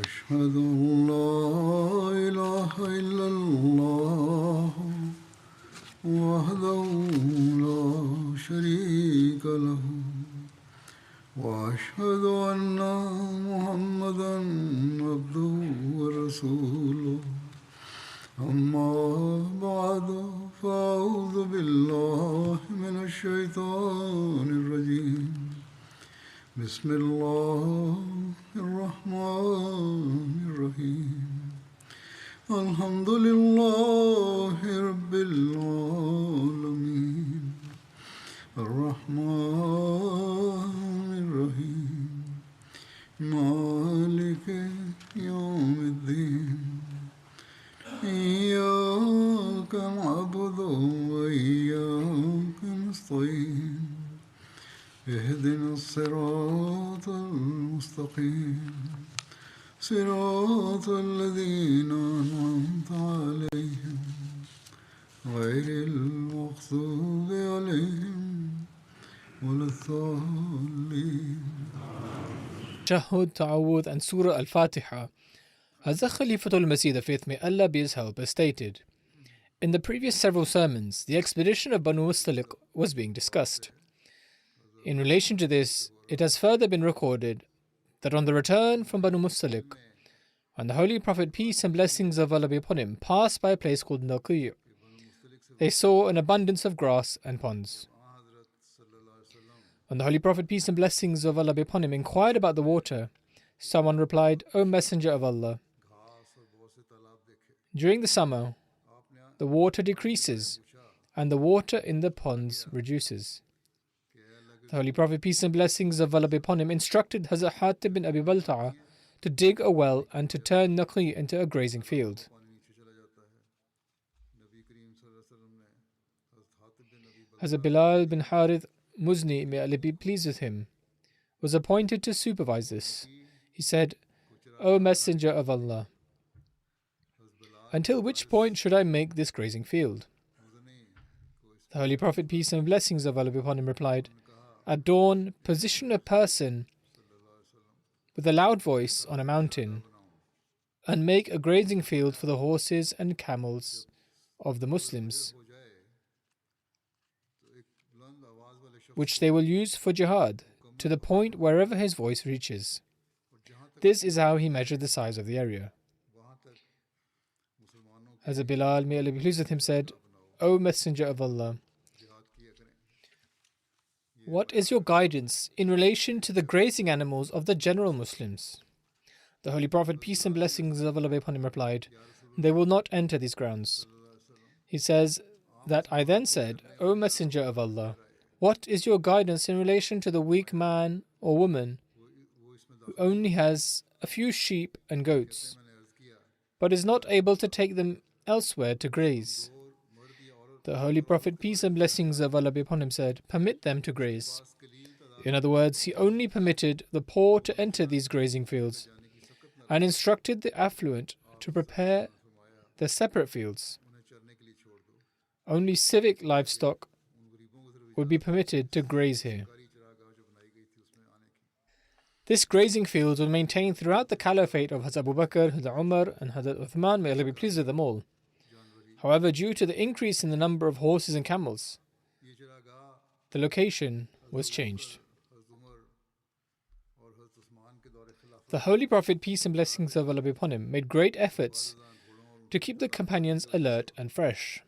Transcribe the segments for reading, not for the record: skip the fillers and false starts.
أشهد أن لا إله إلا الله وحده لا شريك له وأشهد أن محمدا عبده ورسوله أما بعد فأعوذ بالله من الشيطان الرجيم بسم الله الرحمن الرحيم الحمد لله رب العالمين الرحمن الرحيم مالك يوم الدين إياك نعبد وإياك نستعين اهدنا الصراط المستقيم صراط الذين أنعمت عليهم غير المغضوب عليهم ولا الضالين. Shahud, Ta'awudh and Surah Al-Fatiha. Hazrat Khalifatul Masih, the faith, may Allah be his help, has stated, in the previous several sermons, the expedition of Banu Mustaliq was being discussed. In relation to this, it has further been recorded that on the return from Banu Mustaliq, when the Holy Prophet, peace and blessings of Allah be upon him, passed by a place called Naqi', they saw an abundance of grass and ponds. When the Holy Prophet, peace and blessings of Allah be upon him, inquired about the water, someone replied, O Messenger of Allah, during the summer, the water decreases and the water in the ponds reduces. The Holy Prophet, peace and blessings of Allah be upon him, instructed Hazrat Hatib bin Abi Balta'a to dig a well and to turn Naqi into a grazing field. Hazrat Bilal bin Harith Muzni, may Allah be pleased with him, was appointed to supervise this. He said, O Messenger of Allah, until which point should I make this grazing field? The Holy Prophet, peace and blessings of Allah be upon him, replied, at dawn, position a person with a loud voice on a mountain and make a grazing field for the horses and camels of the Muslims, which they will use for jihad, to the point wherever his voice reaches. This is how he measured the size of the area. Hazrat Bilal, may Allah be pleased with him, said, O Messenger of Allah, what is your guidance in relation to the grazing animals of the general Muslims? The Holy Prophet, peace and blessings of Allah be upon him, replied, they will not enter these grounds. He says that I then said, O Messenger of Allah, what is your guidance in relation to the weak man or woman who only has a few sheep and goats, but is not able to take them elsewhere to graze? The Holy Prophet, peace and blessings of Allah be upon him, said, permit them to graze. In other words, he only permitted the poor to enter these grazing fields and instructed the affluent to prepare their separate fields. Only civic livestock would be permitted to graze here. This grazing field was maintained throughout the caliphate of Hazrat Abu Bakr, Hazrat Umar and Hazrat Uthman, may Allah be pleased with them all. However, due to the increase in the number of horses and camels, the location was changed. The Holy Prophet, peace and blessings of Allah be upon him, made great efforts to keep the companions alert and fresh.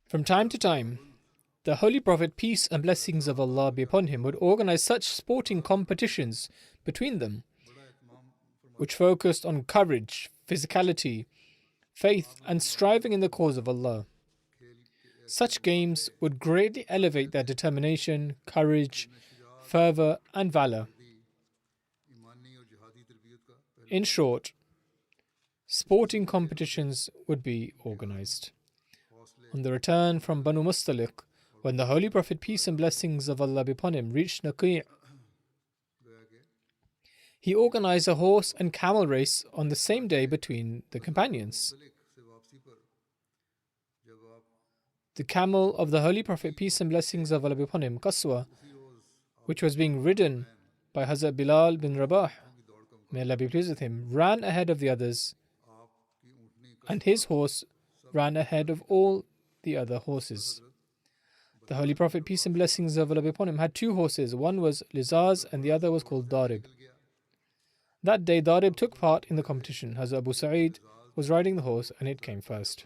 From time to time, the Holy Prophet, peace and blessings of Allah be upon him, would organize such sporting competitions between them, which focused on courage, physicality, faith, and striving in the cause of Allah. Such games would greatly elevate their determination, courage, fervor, and valor. In short, sporting competitions would be organized. On the return from Banu Mustaliq, when the Holy Prophet, peace and blessings of Allah be upon him, reached Naqi', he organized a horse and camel race on the same day between the companions. the camel of the Holy Prophet, peace and blessings of Allah be upon him, Qaswa, which was being ridden by Hazrat Bilal bin Rabah, may Allah be pleased with him, ran ahead of the others, and his horse ran ahead of all the other horses. The Holy Prophet, peace and blessings of Allah be upon him, had two horses. One was Lizaz and the other was called Darib. That day, Darib took part in the competition. Hazrat Abu Sa'id was riding the horse and it came first.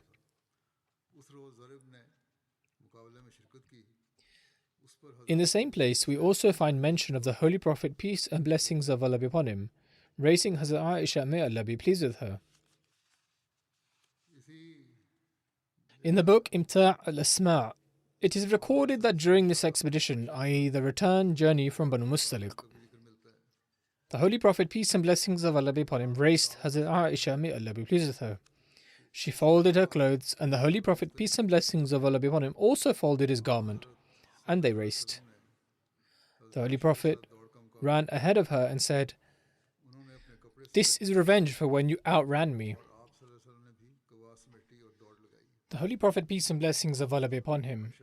In the same place, we also find mention of the Holy Prophet, peace and blessings of Allah be upon him, racing Hazrat Aisha, may Allah be pleased with her. In the book Imta' al-Asma', it is recorded that during this expedition, i.e. the return journey from Banu Mustaliq, the Holy Prophet, peace and blessings of Allah be upon him, raced Hazrat Aisha, may Allah be pleased with her. She folded her clothes, and the Holy Prophet, peace and blessings of Allah be upon him, also folded his garment, and they raced. The Holy Prophet ran ahead of her and said, "This is revenge for when you outran me." The Holy Prophet, peace and blessings of Allah be upon him,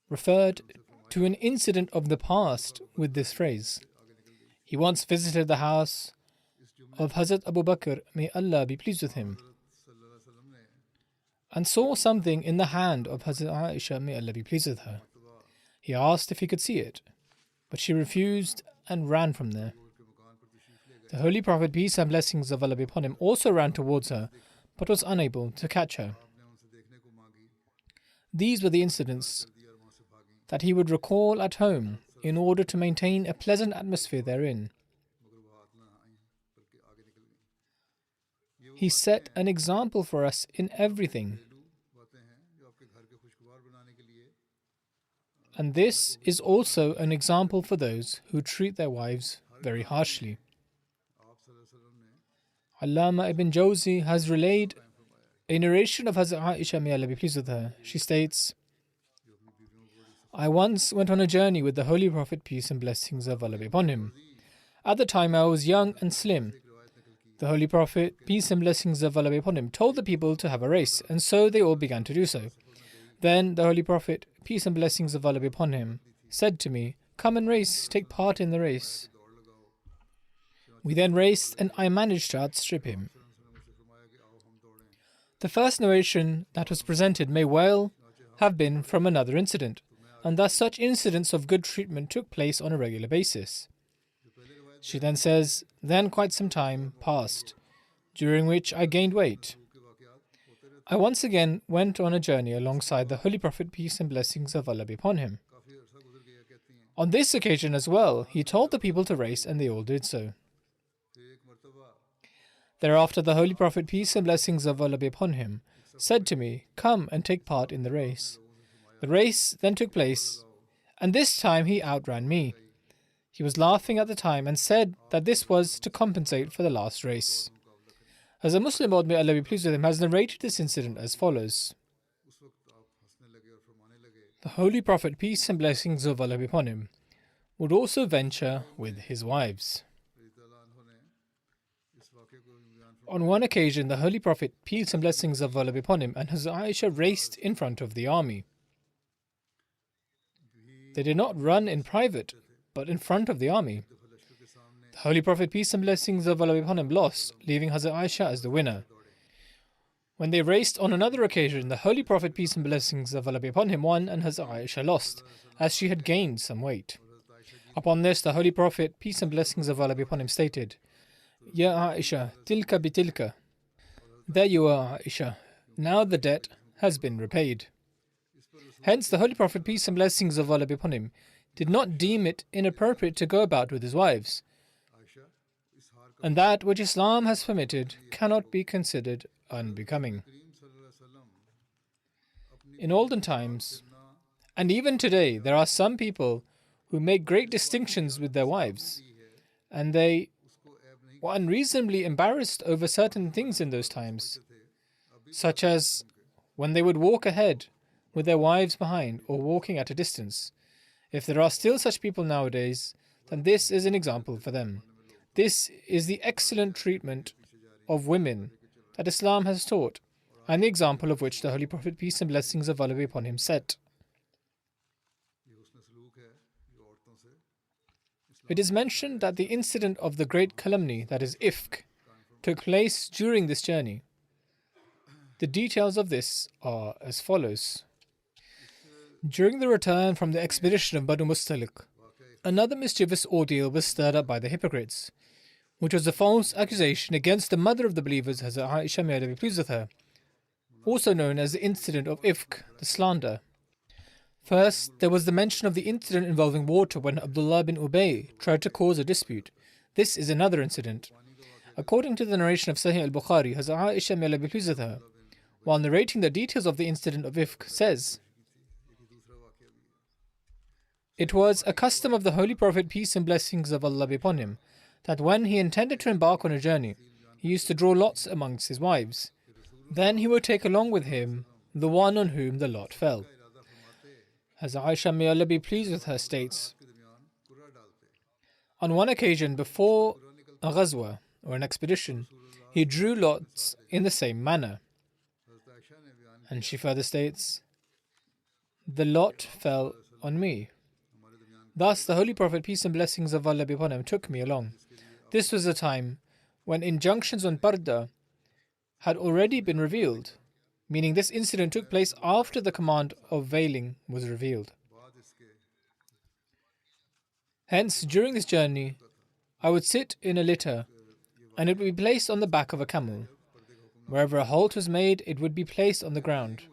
referred to an incident of the past with this phrase. He once visited the house of Hazrat Abu Bakr, may Allah be pleased with him, and saw something in the hand of Hazrat Aisha, may Allah be pleased with her. He asked if he could see it, but she refused and ran from there. The Holy Prophet, peace and blessings of Allah be upon him, also ran towards her, but was unable to catch her. These were the incidents that he would recall at home in order to maintain a pleasant atmosphere therein. He set an example for us in everything. And this is also an example for those who treat their wives very harshly. Allama ibn Jawzi has relayed a narration of Hazrat Aisha, may Allah be pleased with her. She states, "I once went on a journey with the Holy Prophet, peace and blessings of Allah be upon him. At the time I was young and slim. The Holy Prophet, peace and blessings of Allah be upon him, told the people to have a race, and so they all began to do so. Then the Holy Prophet, peace and blessings of Allah be upon him, said to me, 'Come and race, take part in the race.' We then raced and I managed to outstrip him." The first narration that was presented may well have been from another incident, and thus such incidents of good treatment took place on a regular basis. She then says, "Then quite some time passed, during which I gained weight. I once again went on a journey alongside the Holy Prophet, peace and blessings of Allah be upon him. On this occasion as well, he told the people to race, and they all did so. Thereafter the Holy Prophet, peace and blessings of Allah be upon him, said to me, 'Come and take part in the race.' The race then took place, and this time he outran me. He was laughing at the time and said that this was to compensate for the last race." As a Muslim, may Allah be pleased with him, has narrated this incident as follows. The Holy Prophet, peace and blessings of Allah be upon him, would also venture with his wives. On one occasion, the Holy Prophet, peace and blessings of Allah be upon him, and Hazrat Aisha raced in front of the army. They did not run in private, but in front of the army. The Holy Prophet, peace and blessings of Allah be upon him, lost, leaving Hazrat Aisha as the winner. When they raced on another occasion, the Holy Prophet, peace and blessings of Allah be upon him, won, and Hazrat Aisha lost, as she had gained some weight. Upon this, the Holy Prophet, peace and blessings of Allah be upon him, stated, "Ya Aisha, tilka bitilka." There you are, Aisha. Now the debt has been repaid. Hence, the Holy Prophet, peace and blessings of Allah be upon him, did not deem it inappropriate to go about with his wives. And that which Islam has permitted cannot be considered unbecoming. In olden times, and even today, there are some people who make great distinctions with their wives, and they were unreasonably embarrassed over certain things in those times, such as when they would walk ahead with their wives behind or walking at a distance. If there are still such people nowadays, then this is an example for them. This is the excellent treatment of women that Islam has taught, and the example of which the Holy Prophet, peace and blessings of Allah be upon him, set. It is mentioned that the incident of the great calumny, that is ifk, took place during this journey. The details of this are as follows. During the return from the expedition of Banu Mustalik, another mischievous ordeal was stirred up by the hypocrites, which was a false accusation against the mother of the believers, Hazrat Aisha, may Allah be pleased with her, also known as the incident of ifk, the slander. First, there was the mention of the incident involving water when Abdullah bin Ubay tried to cause a dispute. This is another incident. According to the narration of Sahih al-Bukhari, Hazrat Aisha, may Allah be pleased with her, while narrating the details of the incident of ifk, says, "It was a custom of the Holy Prophet, peace and blessings of Allah be upon him, that when he intended to embark on a journey, he used to draw lots amongst his wives. Then he would take along with him the one on whom the lot fell." As Aisha, may Allah be pleased with her, states, on one occasion before a ghazwa or an expedition, he drew lots in the same manner. And she further states, "The lot fell on me. Thus the Holy Prophet, peace and blessings of Allah be upon him, took me along. This was a time when injunctions on parda had already been revealed, meaning this incident took place after the command of veiling was revealed. Hence, during this journey, I would sit in a litter, and it would be placed on the back of a camel. Wherever a halt was made, it would be placed on the ground.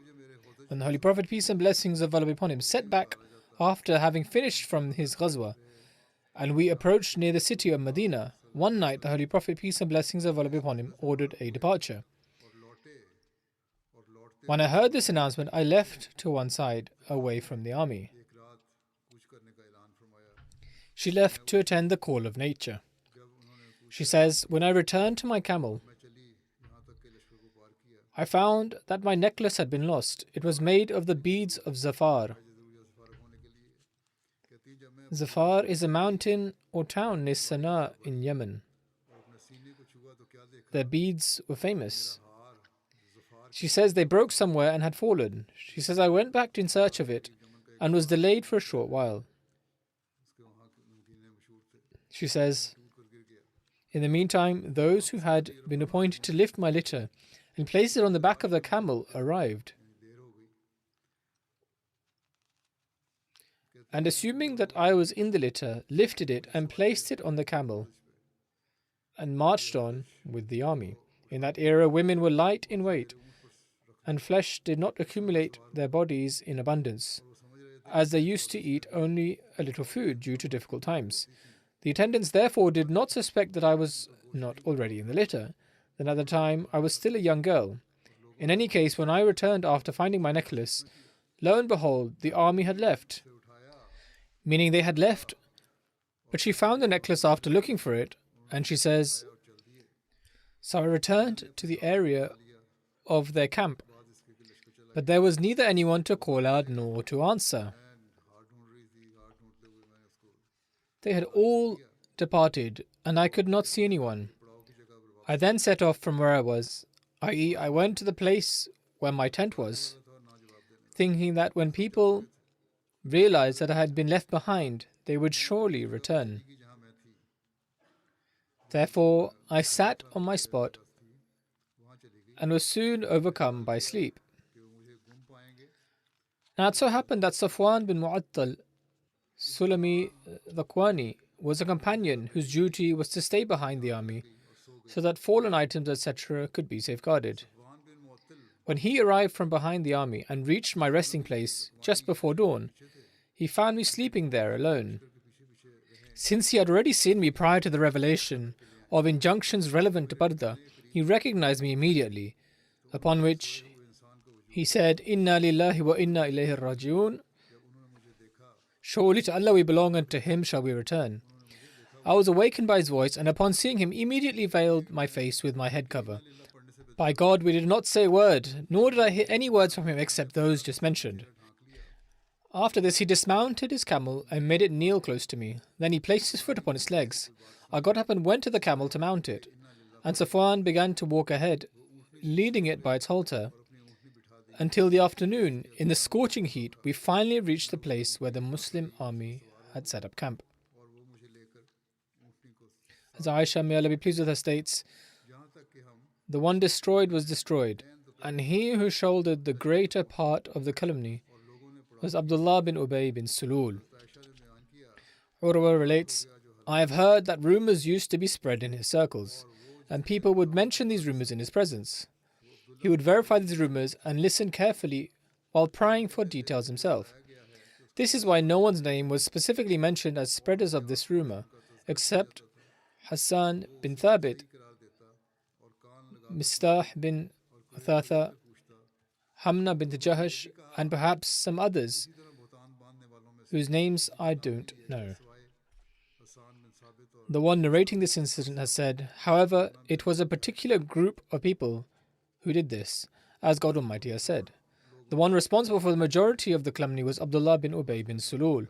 When the Holy Prophet, peace and blessings of Allah be upon him, set back after having finished from his ghazwa, and we approached near the city of Medina, one night the Holy Prophet, peace and blessings of Allah be upon him, ordered a departure. When I heard this announcement, I left to one side, away from the army. She left to attend the call of nature. She says, when I returned to my camel, I found that my necklace had been lost. It was made of the beads of Zafar. Zafar is a mountain or town near Sana'a in Yemen. Their beads were famous. She says they broke somewhere and had fallen. She says I went back in search of it and was delayed for a short while. She says, in the meantime, those who had been appointed to lift my litter and place it on the back of the camel arrived. And assuming that I was in the litter, lifted it and placed it on the camel and marched on with the army. In that era, women were light in weight and flesh did not accumulate their bodies in abundance, as they used to eat only a little food due to difficult times. The attendants therefore did not suspect that I was not already in the litter. Then at the time, I was still a young girl. In any case, when I returned after finding my necklace, lo and behold, the army had left. Meaning they had left, but she found the necklace after looking for it, and she says, so I returned to the area of their camp, but there was neither anyone to call out nor to answer. They had all departed, and I could not see anyone. I then set off from where I was, i.e., I went to the place where my tent was, thinking that when people realized that I had been left behind, they would surely return. Therefore, I sat on my spot and was soon overcome by sleep. Now it so happened that Safwan bin Mu'attal Sulami Dhakwani was a companion whose duty was to stay behind the army so that fallen items, etc. could be safeguarded. When he arrived from behind the army and reached my resting place just before dawn, he found me sleeping there alone. Since he had already seen me prior to the revelation of injunctions relevant to Parda, he recognized me immediately, upon which he said, Inna lillahi wa inna ilayhi raji'un. Surely to Allah we belong, and to Him shall we return. I was awakened by his voice, and upon seeing him, immediately veiled my face with my head cover. By God, we did not say a word, nor did I hear any words from him except those just mentioned. After this, he dismounted his camel and made it kneel close to me. Then he placed his foot upon its legs. I got up and went to the camel to mount it, and Safwan began to walk ahead, leading it by its halter. until the afternoon. In the scorching heat, we finally reached the place where the Muslim army had set up camp. As Aisha, may Allah be pleased with her, states, the one destroyed was destroyed, and he who shouldered the greater part of the calumny was Abdullah bin Ubay bin Sulul. Urwa relates, I have heard that rumors used to be spread in his circles, and people would mention these rumors in his presence. He would verify these rumors and listen carefully while prying for details himself. This is why no one's name was specifically mentioned as spreaders of this rumor, except Hassan bin Thabit, Mistah bin Uthatha, Hamna bin Jahash, and perhaps some others whose names I don't know. The one narrating this incident has said, however, it was a particular group of people who did this, as God Almighty has said. The one responsible for the majority of the calumny was Abdullah bin Ubay bin Sulul.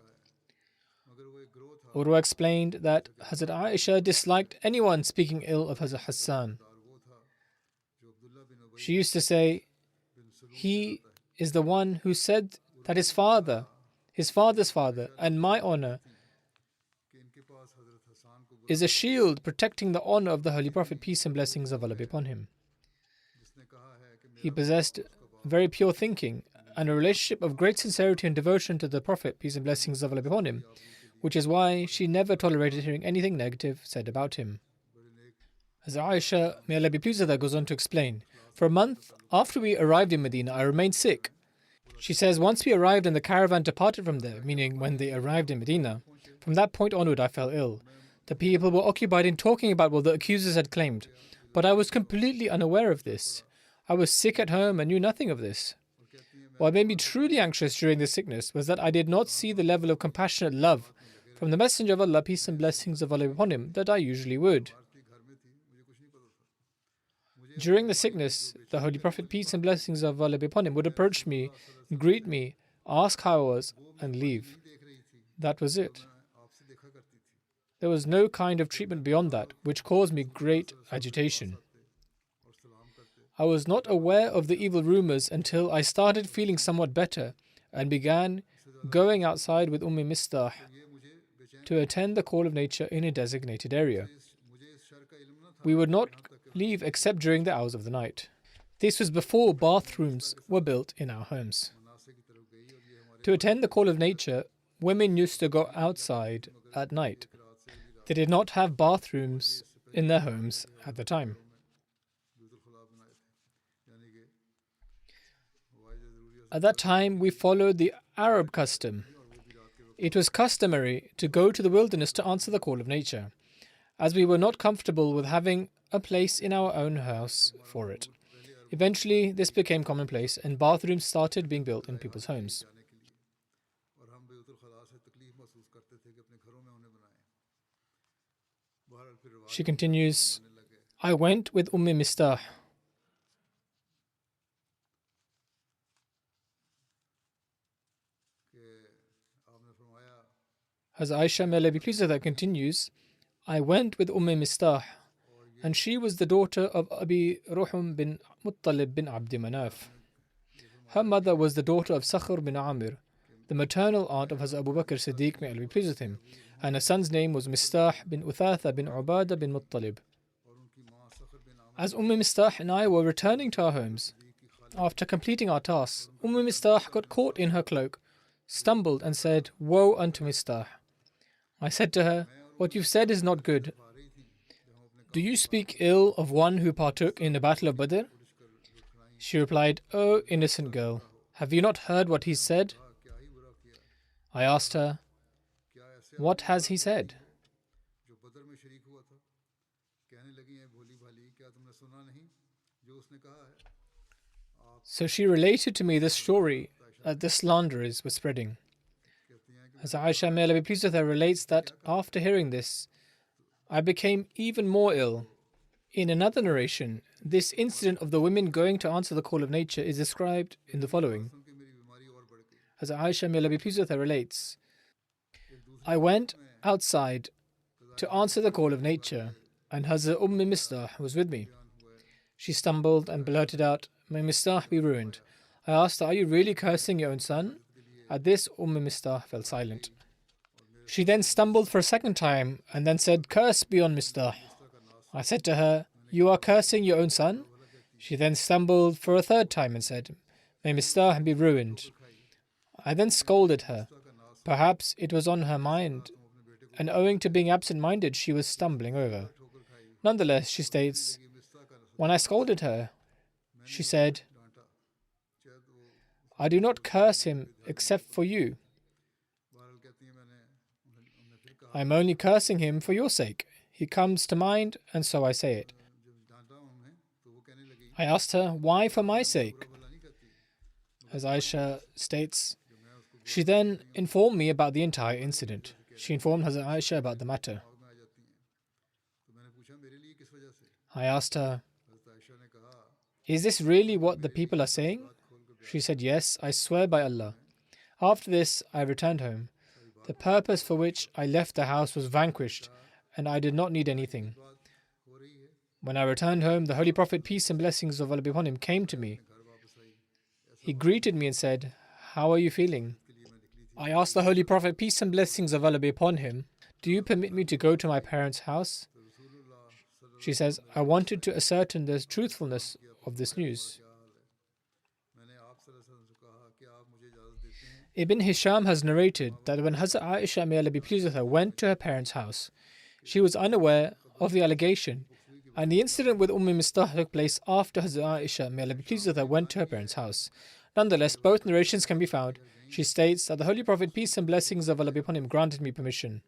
Urwa explained that Hazrat Aisha disliked anyone speaking ill of Hazrat Hassan. She used to say, he is the one who said that his father's father, and my honor is a shield protecting the honor of the Holy Prophet, peace and blessings of Allah be upon him. He possessed very pure thinking and a relationship of great sincerity and devotion to the Prophet, peace and blessings of Allah be upon him, which is why she never tolerated hearing anything negative said about him. As Aisha, may Allah be pleased with her, goes on to explain, for a month after we arrived in Medina, I remained sick. She says, once we arrived and the caravan departed from there, meaning when they arrived in Medina, from that point onward I fell ill. The people were occupied in talking about what the accusers had claimed, but I was completely unaware of this. I was sick at home and knew nothing of this. What made me truly anxious during this sickness was that I did not see the level of compassionate love from the Messenger of Allah, peace and blessings of Allah be upon him, that I usually would. During the sickness, the Holy Prophet, peace and blessings of Allah be upon him, would approach me, greet me, ask how I was, and leave. That was it. There was no kind of treatment beyond that, which caused me great agitation. I was not aware of the evil rumors until I started feeling somewhat better and began going outside with Mistah to attend the call of nature in a designated area. We would not leave except during the hours of the night. This was before bathrooms were built in our homes. To attend the call of nature, women used to go outside at night. They did not have bathrooms in their homes at the time. At that time, we followed the Arab custom. It was customary to go to the wilderness to answer the call of nature, as we were not comfortable with having a place in our own house for it. Eventually, this became commonplace and bathrooms started being built in people's homes. She continues, I went with Mistah. As Aisha, may Allah be pleased with her, continues, I went with Mistah, and she was the daughter of Abi Ruhum bin Muttalib bin Abdi Manaf. Her mother was the daughter of Sakhr bin Amir, the maternal aunt of Hazrat Abu Bakr Siddiq, may Allah be pleased with him, and her son's name was Mistah bin Uthatha bin Ubadah bin Muttalib. As Mistah and I were returning to our homes, after completing our tasks, Mistah got caught in her cloak, stumbled and said, Woe unto Mistah. I said to her, What you've said is not good. Do you speak ill of one who partook in the battle of Badr? She replied, O innocent girl, have you not heard what he said? I asked her, What has he said? So she related to me the story that the slanderers were spreading. As Aisha, may Allah be pleased with her, relates that after hearing this, I became even more ill. In another narration, this incident of the women going to answer the call of nature is described in the following. As Aisha, may Allah be pleased with her, relates, I went outside to answer the call of nature, and Hazrat Mistah was with me. She stumbled and blurted out, May Mistah be ruined. I asked her, "Are you really cursing your own son?" At this, Mistah fell silent. She then stumbled for a second time and then said, "Curse be on Mistah." I said to her, "You are cursing your own son?" She then stumbled for a third time and said, "May Mistah be ruined." I then scolded her. Perhaps it was on her mind, and owing to being absent-minded, she was stumbling over. Nonetheless, she states, when I scolded her, she said, "I do not curse him except for you. I am only cursing him for your sake. He comes to mind, and so I say it." I asked her, "Why for my sake?" As Aisha states, she then informed me about the entire incident. She informed Hazrat Aisha about the matter. I asked her, "Is this really what the people are saying?" She said, "Yes, I swear by Allah." After this, I returned home. The purpose for which I left the house was vanquished, and I did not need anything. When I returned home, the Holy Prophet, peace and blessings of Allah be upon him, came to me. He greeted me and said, "How are you feeling?" I asked the Holy Prophet, peace and blessings of Allah be upon him, "Do you permit me to go to my parents' house?" She says, "I wanted to ascertain the truthfulness of this news." Ibn Hisham has narrated that when Hazrat Aisha, may Allah be pleased with her, went to her parents' house, she was unaware of the allegation, and the incident with Mistah took place after Hazrat Aisha, may Allah be pleased with her, went to her parents' house. Nonetheless, both narrations can be found. She states that the Holy Prophet, peace and blessings of Allah be upon him, granted me permission.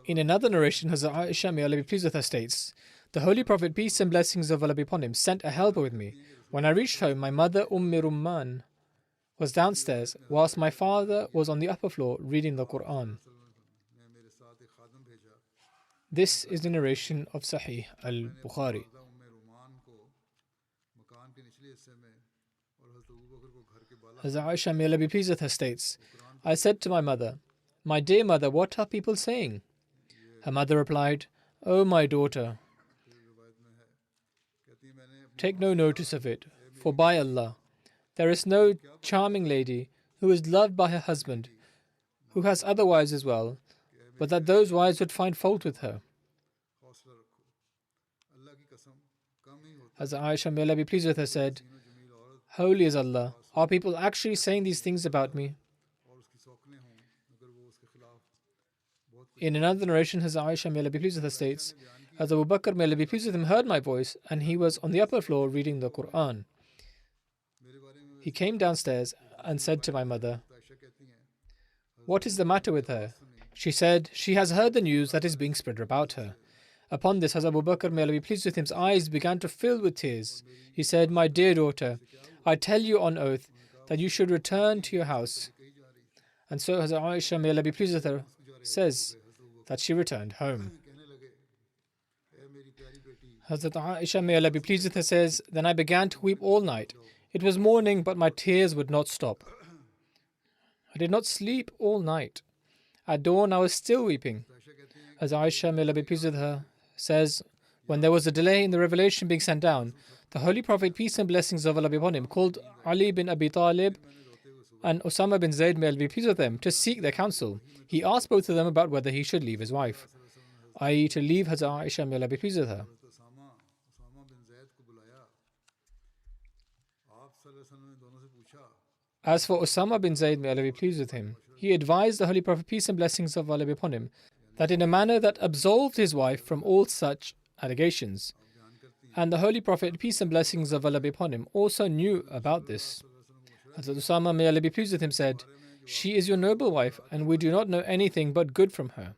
In another narration, Hazrat Aisha, may Allah be pleased with her, states, "The Holy Prophet, peace and blessings of Allah be upon him, sent a helper with me. When I reached home, my mother, Rumman, was downstairs, whilst my father was on the upper floor reading the Quran." This is the narration of Sahih al-Bukhari. Hazrat Aisha, may Allah be pleased with her, states, "I said to my mother, 'My dear mother, what are people saying?' Her mother replied, 'Oh, my daughter, take no notice of it, for by Allah, there is no charming lady who is loved by her husband, who has other wives as well, but that those wives would find fault with her.'" Hazrat Aisha, may Allah be pleased with her, said, "Holy is Allah, are people actually saying these things about me?" In another narration, Hazrat Aisha, may Allah be pleased with her, states, "As Abu Bakr, may Allah be pleased with him, heard my voice, and he was on the upper floor reading the Quran. He came downstairs and said to my mother, 'What is the matter with her?' She said, 'She has heard the news that is being spread about her.' Upon this, Hazrat Abu Bakr, may Allah be pleased with him, his eyes began to fill with tears. He said, 'My dear daughter, I tell you on oath that you should return to your house.' And so Hazrat Aisha, may Allah be pleased with her, says that she returned home. Hazrat Aisha, may Allah be pleased with her, says, "Then I began to weep all night. It was morning, but my tears would not stop. I did not sleep all night. At dawn, I was still weeping." Hazrat Aisha, may Allah be pleased with her, says, "When there was a delay in the revelation being sent down, the Holy Prophet, peace and blessings of Allah be upon him, called Ali bin Abi Talib and Osama bin Zayd, may Allah be pleased with them, to seek their counsel. He asked both of them about whether he should leave his wife, i.e., to leave Hazrat Aisha, may Allah be pleased with her. As for Osama bin Zayd, may Allah be pleased with him, he advised the Holy Prophet, peace and blessings of Allah be upon him, that in a manner that absolved his wife from all such allegations. And the Holy Prophet, peace and blessings of Allah be upon him, also knew about this. Hazrat Osama, may Allah be pleased with him, said, "She is your noble wife, and we do not know anything but good from her.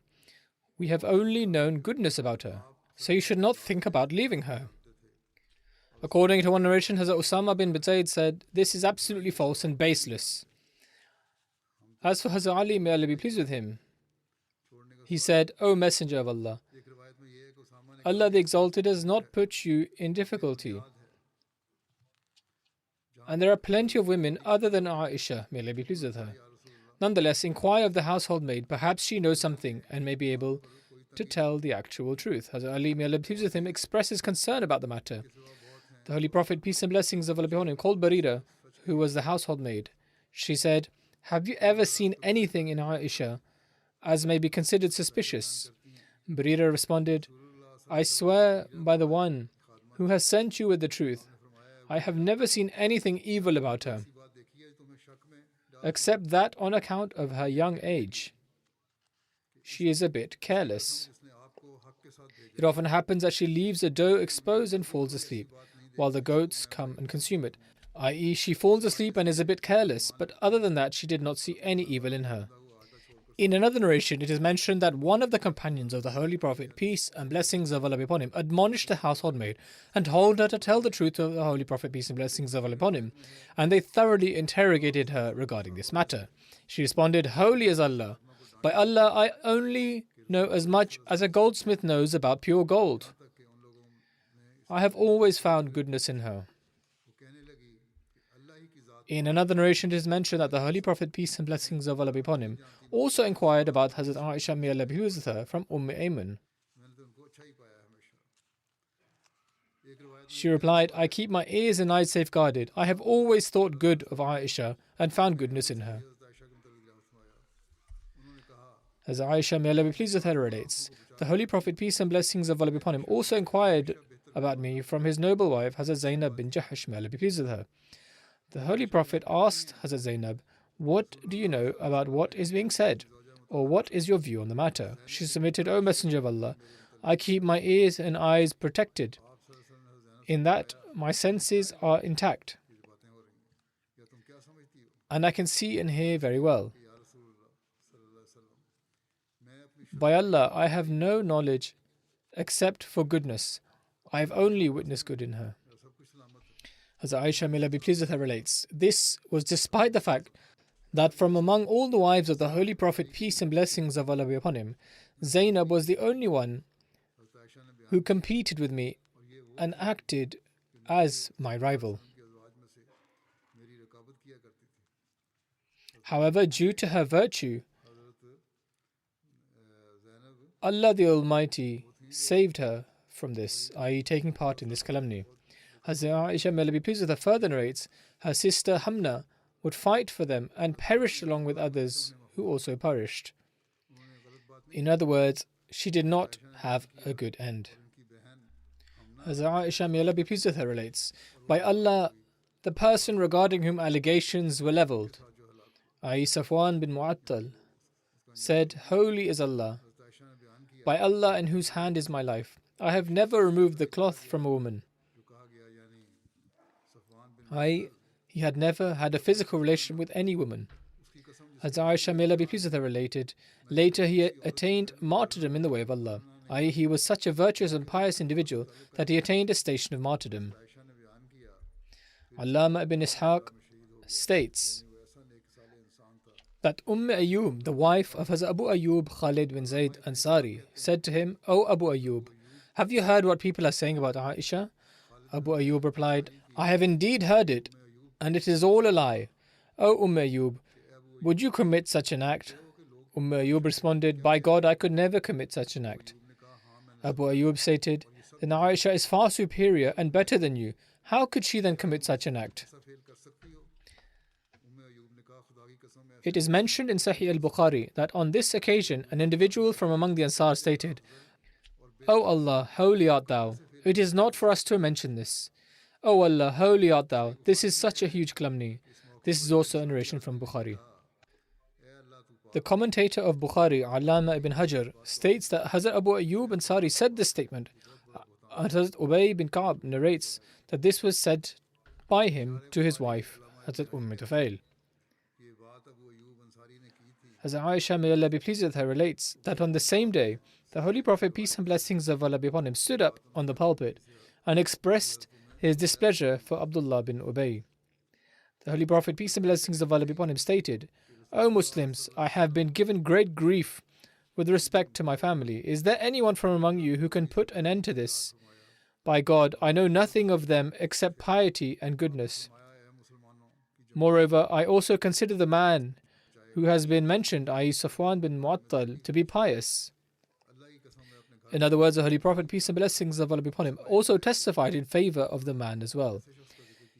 We have only known goodness about her, so you should not think about leaving her." According to one narration, Hazrat Osama bin Zayd said, "This is absolutely false and baseless." As for Hazrat Ali, may Allah be pleased with him, he said, "O Messenger of Allah, Allah the Exalted has not put you in difficulty. And there are plenty of women other than Aisha, may Allah be pleased with her. Nonetheless, inquire of the household maid. Perhaps she knows something and may be able to tell the actual truth." Hazrat Ali, may Allah be pleased with him, expresses concern about the matter. The Holy Prophet, peace and blessings of Allah be upon him, called Barira, who was the household maid. She said, "Have you ever seen anything in Aisha as may be considered suspicious?" Barira responded, "I swear by the one who has sent you with the truth, I have never seen anything evil about her, except that on account of her young age. She is a bit careless. It often happens that she leaves the dough exposed and falls asleep, while the goats come and consume it, i.e., she falls asleep and is a bit careless, but other than that, she did not see any evil in her." In another narration, it is mentioned that one of the companions of the Holy Prophet, peace and blessings of Allah be upon him, admonished the household maid and told her to tell the truth of the Holy Prophet, peace and blessings of Allah be upon him, and they thoroughly interrogated her regarding this matter. She responded, "Holy is Allah. By Allah, I only know as much as a goldsmith knows about pure gold. I have always found goodness in her." In another narration, it is mentioned that the Holy Prophet, peace and blessings of Allah be upon him, also inquired about Hazrat Aisha, may Allah be pleased with her, from Ayman. She replied, "I keep my ears and eyes safeguarded. I have always thought good of Aisha and found goodness in her." As Aisha, may Allah be pleased with her, relates, the Holy Prophet, peace and blessings of Allah be upon him, also inquired about me from his noble wife, Hazrat Zainab bin Jahash, may Allah be pleased with her. The Holy Prophet asked Hazrat Zainab, "What do you know about what is being said? Or what is your view on the matter?" She submitted, "O Messenger of Allah, I keep my ears and eyes protected. In that, my senses are intact, and I can see and hear very well. By Allah, I have no knowledge except for goodness. I have only witnessed good in her." As Aisha, may Allah be pleased with her, relates, this was despite the fact that from among all the wives of the Holy Prophet, peace and blessings of Allah be upon him, Zainab was the only one who competed with me and acted as my rival. However, due to her virtue, Allah the Almighty saved her from this, i.e., taking part in this calumny. Hazrat Aisha, may Allah be pleased with her, further narrates, her sister Hamna would fight for them and perished along with others who also perished. In other words, she did not have a good end. Hazrat Aisha, may Allah be pleased with her, relates, "By Allah, the person regarding whom allegations were leveled, i.e., Safwan bin Mu'attal, said, 'Holy is Allah. By Allah, in whose hand is my life, I have never removed the cloth from a woman.' He had never had a physical relation with any woman." As Aisha, may Allah be pleased with her, related, later he attained martyrdom in the way of Allah, i.e., he was such a virtuous and pious individual that he attained a station of martyrdom. Allama ibn Ishaq states that Ayyub, the wife of Hazrat Abu Ayyub Khalid bin Zayd Ansari, said to him, "O Abu Ayyub, have you heard what people are saying about Aisha?" Abu Ayyub replied, "I have indeed heard it, and it is all a lie. O Ayyub, would you commit such an act?" Ayyub responded, "By God, I could never commit such an act." Abu Ayyub stated, "Then Aisha is far superior and better than you. How could she then commit such an act?" It is mentioned in Sahih al-Bukhari that on this occasion an individual from among the Ansar stated, "O Allah, holy art thou. It is not for us to mention this. O Allah, holy art thou. This is such a huge calumny." This is also a narration from Bukhari. The commentator of Bukhari, Allama ibn Hajar, states that Hazrat Abu Ayyub Ansari said this statement. Hazrat Ubay bin Ka'b narrates that this was said by him to his wife, Hazrat Tufail. Hazrat Aisha, may Allah be pleased with her, relates that on the same day, the Holy Prophet, peace and blessings of Allah be upon him, stood up on the pulpit and expressed his displeasure for Abdullah bin Ubay. The Holy Prophet, peace and blessings of Allah be upon him, stated, "O Muslims, I have been given great grief with respect to my family. Is there anyone from among you who can put an end to this? By God, I know nothing of them except piety and goodness. Moreover, I also consider the man who has been mentioned, i.e., Safwan bin Mu'attal, to be pious." In other words, the Holy Prophet, peace and blessings of Allah be upon him, also testified in favor of the man as well.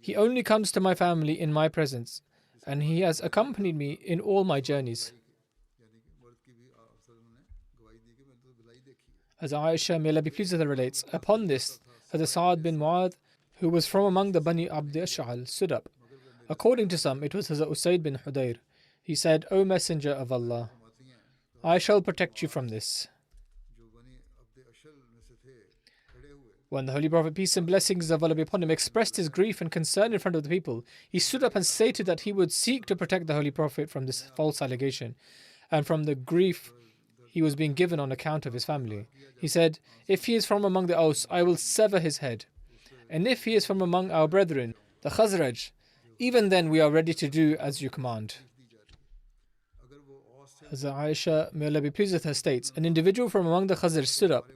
He only comes to my family in my presence, and he has accompanied me in all my journeys. As Aisha, may Allah be pleased with her, relates, upon this, Hazrat Sa'ad bin Mu'adh, who was from among the Bani Abd Ash'al, stood up. According to some, it was Hazrat Usayd bin Hudayr. He said, O Messenger of Allah, I shall protect you from this. When the Holy Prophet, peace and blessings of Allah be upon him, expressed his grief and concern in front of the people, he stood up and stated that he would seek to protect the Holy Prophet from this false allegation and from the grief he was being given on account of his family. He said, if he is from among the Aus, I will sever his head. And if he is from among our brethren, the Khazraj, even then we are ready to do as you command. Hazrat Aisha, may Allah be pleased with her, states, an individual from among the Khazraj stood up,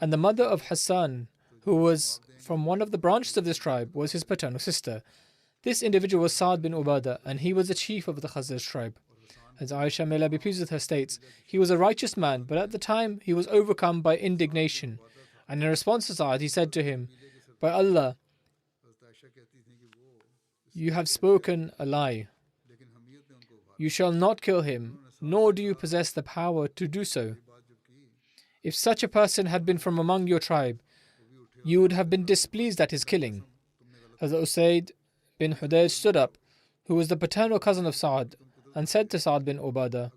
and the mother of Hassan, who was from one of the branches of this tribe, was his paternal sister. This individual was Sa'd bin Ubadah, and he was the chief of the Khazraj tribe. As Aisha, may Allah be pleased with her, states, he was a righteous man, but at the time he was overcome by indignation. And in response to Sa'd, he said to him, by Allah, you have spoken a lie. You shall not kill him, nor do you possess the power to do so. If such a person had been from among your tribe, you would have been displeased at his killing. Hazrat Usayd bin Hudayr stood up, who was the paternal cousin of Sa'd, and said to Sa'd bin Ubadah,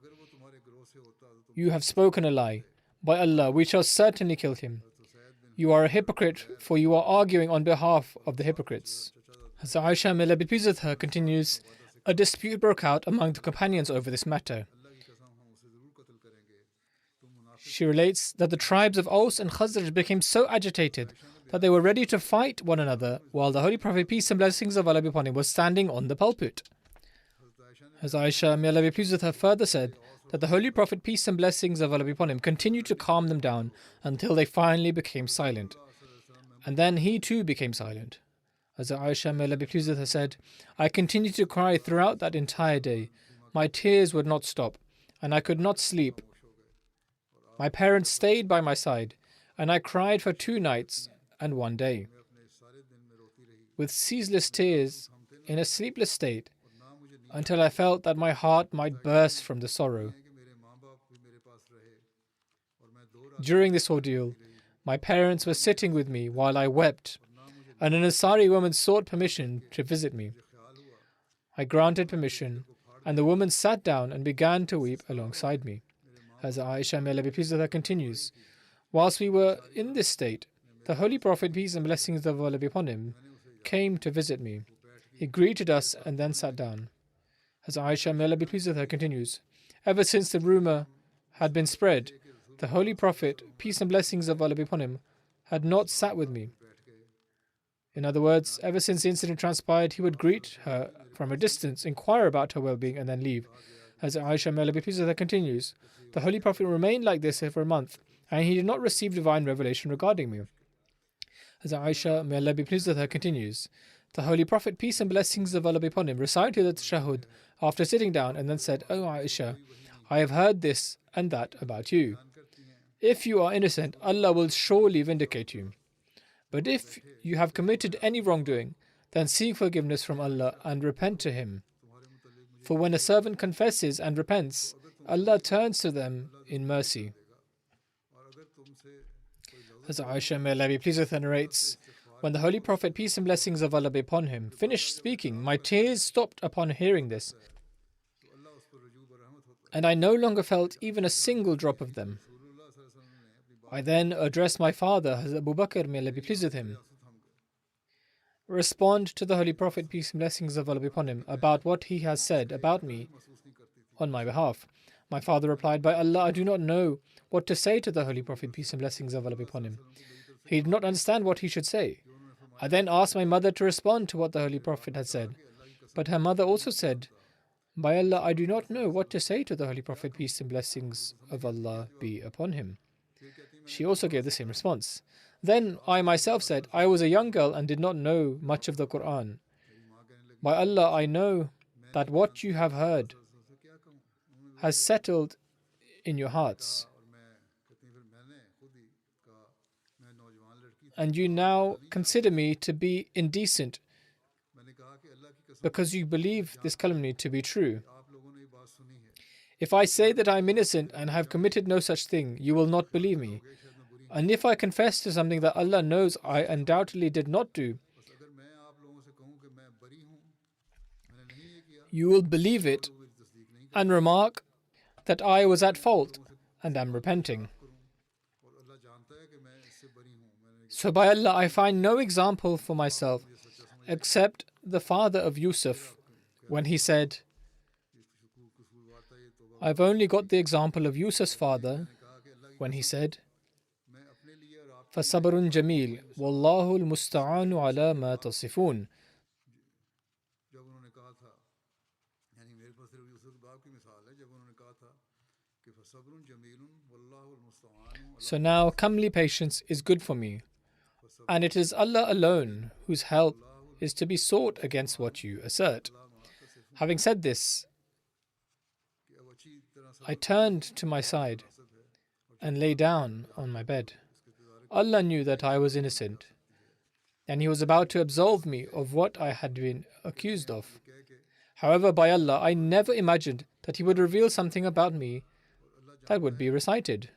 you have spoken a lie. By Allah, we shall certainly kill him. You are a hypocrite, for you are arguing on behalf of the hypocrites. Hazrat Aisha, may Allah be pleased with her, continues, a dispute broke out among the companions over this matter. She relates that the tribes of Aus and Khazraj became so agitated that they were ready to fight one another while the Holy Prophet, peace and blessings of Allah be upon him, was standing on the pulpit. As Aisha, may Allah be pleased with her, further said that the Holy Prophet, peace and blessings of Allah be upon him, continued to calm them down until they finally became silent. And then he too became silent. As Aisha, may Allah be pleased with her, said, I continued to cry throughout that entire day. My tears would not stop, and I could not sleep. My parents stayed by my side, and I cried for 2 nights and 1 day. With ceaseless tears, in a sleepless state, until I felt that my heart might burst from the sorrow. During this ordeal, my parents were sitting with me while I wept, and an Ansari woman sought permission to visit me. I granted permission, and the woman sat down and began to weep alongside me. As Aisha, may Allah be pleased with her, continues, whilst we were in this state, the Holy Prophet, peace and blessings of Allah be upon him, came to visit me. He greeted us and then sat down. As Aisha, may Allah be pleased with her, continues, ever since the rumor had been spread, the Holy Prophet, peace and blessings of Allah be upon him, had not sat with me. In other words, ever since the incident transpired, he would greet her from a distance, inquire about her well-being, and then leave. As Aisha, may Allah be pleased with her, continues, the Holy Prophet remained like this for a month, and he did not receive divine revelation regarding me. As Aisha, may Allah be pleased with her, continues, the Holy Prophet, peace and blessings of Allah be upon him, recited the tashahhud after sitting down and then said, O Aisha, I have heard this and that about you. If you are innocent, Allah will surely vindicate you. But if you have committed any wrongdoing, then seek forgiveness from Allah and repent to Him. For when a servant confesses and repents, Allah turns to them in mercy. As Aisha, may Allah be pleased with her, narrates, when the Holy Prophet, peace and blessings of Allah be upon him, finished speaking, my tears stopped upon hearing this, and I no longer felt even a single drop of them. I then addressed my father, Hazrat Abu Bakr, may Allah be pleased with him. Respond to the Holy Prophet, peace and blessings of Allah be upon him, about what he has said about me on my behalf. My father replied, by Allah, I do not know what to say to the Holy Prophet, peace and blessings of Allah be upon him. He did not understand what he should say. I then asked my mother to respond to what the Holy Prophet had said. But her mother also said, by Allah, I do not know what to say to the Holy Prophet, peace and blessings of Allah be upon him. She also gave the same response. Then I myself said, I was a young girl and did not know much of the Quran. By Allah, I know that what you have heard has settled in your hearts. And you now consider me to be indecent because you believe this calumny to be true. If I say that I am innocent and have committed no such thing, you will not believe me. And if I confess to something that Allah knows I undoubtedly did not do, you will believe it and remark that I was at fault and am repenting. So by Allah, I find no example for myself except the father of Yusuf when he said, I've only got the example of Yusuf's father when he said, فَصَبْرٌ جَمِيلٌ وَاللَّهُ الْمُسْتَعَانُ عَلَى مَا تَصِفُونَ. So now comely patience is good for me, and it is Allah alone whose help is to be sought against what you assert. Having said this, I turned to my side and lay down on my bed. Allah knew that I was innocent, and He was about to absolve me of what I had been accused of. However, by Allah, I never imagined that He would reveal something about me that would be recited.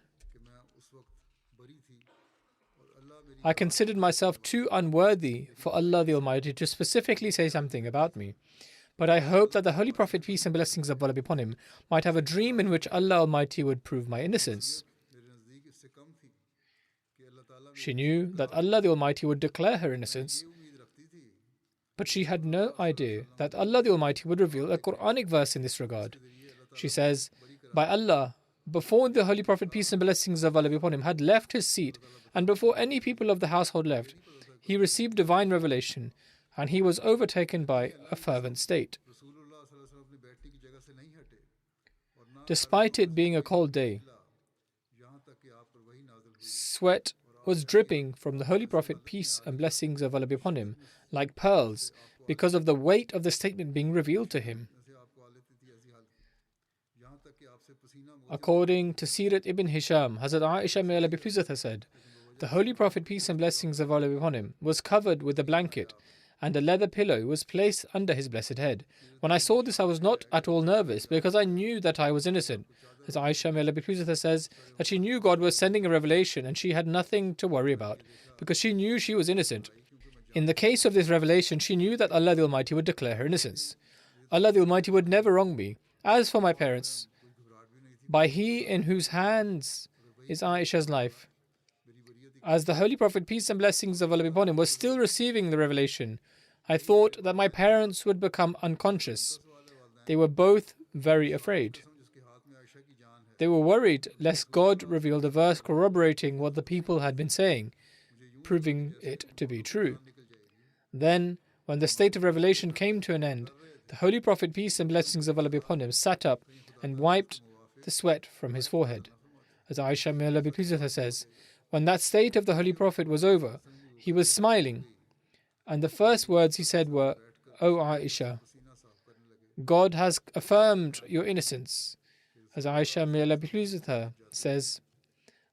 I considered myself too unworthy for Allah the Almighty to specifically say something about me. But I hoped that the Holy Prophet, peace and blessings of Allah be upon him, might have a dream in which Allah Almighty would prove my innocence. She knew that Allah the Almighty would declare her innocence, but she had no idea that Allah the Almighty would reveal a Quranic verse in this regard. She says, by Allah, before the Holy Prophet, peace and blessings of Allah be upon him, had left his seat, and before any people of the household left, he received divine revelation, and he was overtaken by a fervent state. Despite it being a cold day, sweat was dripping from the Holy Prophet, peace and blessings of Allah be upon him, like pearls, because of the weight of the statement being revealed to him. According to Sirat ibn Hisham, Hazrat Aisha may Allah be pleased with her said, the Holy Prophet, peace and blessings of Allah be upon him, was covered with a blanket, and a leather pillow was placed under his blessed head. When I saw this, I was not at all nervous, because I knew that I was innocent. As Aisha may Allah be pleased with her says that she knew God was sending a revelation, and she had nothing to worry about, because she knew she was innocent. In the case of this revelation, she knew that Allah the Almighty would declare her innocence. Allah the Almighty would never wrong me. As for my parents, by He in whose hands is Aisha's life, as the Holy Prophet, peace and blessings of Allah be upon him, was still receiving the revelation, I thought that my parents would become unconscious. They were both very afraid. They were worried lest God revealed a verse corroborating what the people had been saying, proving it to be true. Then, when the state of revelation came to an end, the Holy Prophet, peace and blessings of Allah be upon him, sat up and wiped the sweat from his forehead. As Aisha may Allah be pleased with her says, when that state of the Holy Prophet was over, he was smiling, and the first words he said were, O Aisha, God has affirmed your innocence. As Aisha may Allah be pleased with her says,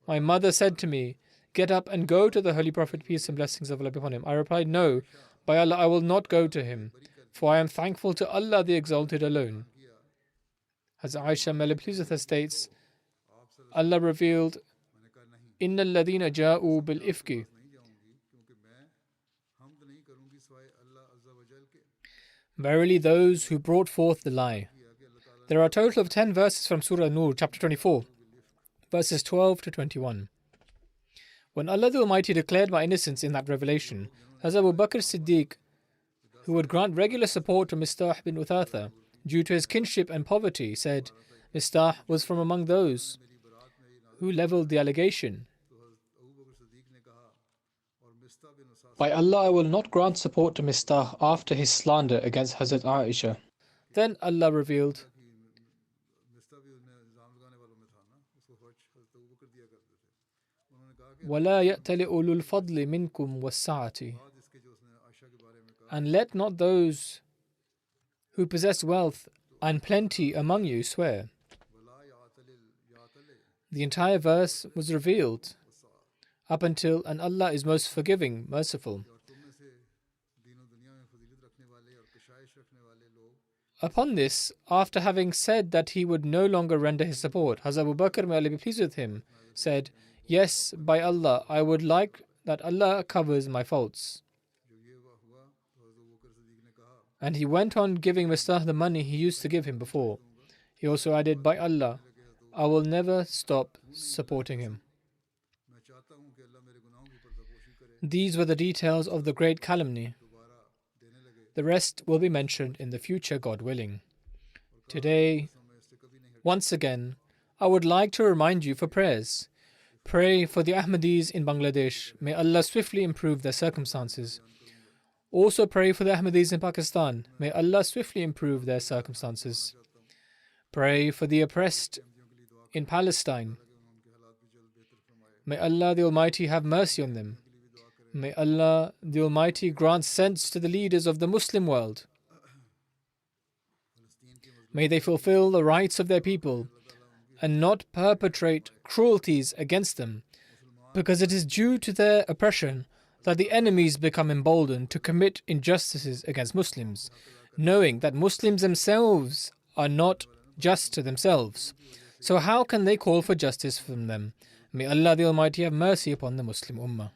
my mother said to me, get up and go to the Holy Prophet, peace and blessings of Allah be upon him. I replied, no, by Allah, I will not go to him, for I am thankful to Allah the Exalted alone. As Aisha may Allah be pleased with her states, Allah revealed, Inna alladhina ja'u bil ifki. Verily those who brought forth the lie. There are a total of 10 verses from Surah Nur, chapter 24, verses 12 to 21. When Allah the Almighty declared my innocence in that revelation, as Abu Bakr Siddiq, who would grant regular support to Mistah bin Uthatha due to his kinship and poverty, said, Mistah was from among those who leveled the allegation. By Allah, I will not grant support to Mistah after his slander against Hazrat Aisha. Then Allah revealed, وَلَا يَأْتَلِ أُولُو الْفَضْلِ مِنْكُمْ وَالسَّعَةِ. And let not those who possess wealth and plenty among you swear. The entire verse was revealed up until, and Allah is most forgiving, merciful. Upon this, after having said that he would no longer render his support, Hazrat Abu Bakr, may Allah be pleased with him, said, "Yes, by Allah, I would like that Allah covers my faults." And he went on giving Mistah the money he used to give him before. He also added, "By Allah, I will never stop supporting him." These were the details of the great calumny. The rest will be mentioned in the future, God willing. Today, once again, I would like to remind you for prayers. Pray for the Ahmadis in Bangladesh. May Allah swiftly improve their circumstances. Also pray for the Ahmadis in Pakistan. May Allah swiftly improve their circumstances. Pray for the oppressed in Palestine. May Allah the Almighty have mercy on them. May Allah the Almighty grant sense to the leaders of the Muslim world. May they fulfill the rights of their people and not perpetrate cruelties against them, because it is due to their oppression that the enemies become emboldened to commit injustices against Muslims, knowing that Muslims themselves are not just to themselves. So how can they call for justice from them? May Allah the Almighty have mercy upon the Muslim Ummah.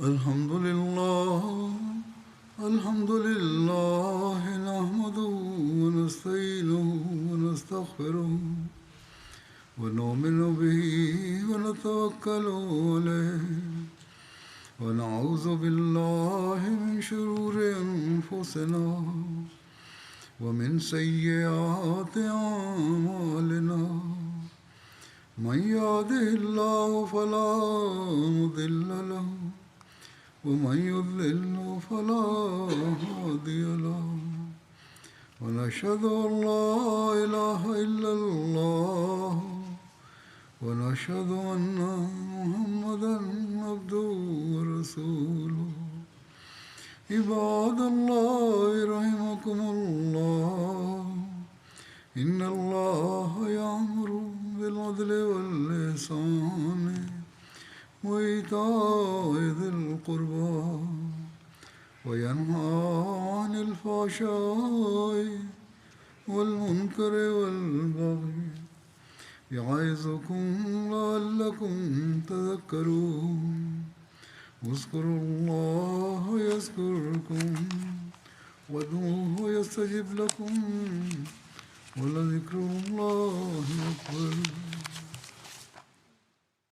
الحمد لله نحمده ونستعينه ونستغفره ونؤمن به ونتوكل عليه ونعوذ بالله من شرور أنفسنا ومن سيئات أعمالنا من يهده الله فلا مضل له ومن يضلل فلا هادي له ونشهد أن لا إله إلا الله ونشهد أن محمدا عبده ورسوله عباد الله رحمكم الله إن الله يأمر بالعدل والإحسان وإيتاء ذي القربى وينهى عن الفحشاء والمنكر والبغي يعظكم لعلكم تذكرون اذكروا الله يذكركم وادعوه يستجب لكم ولذكر الله أكبر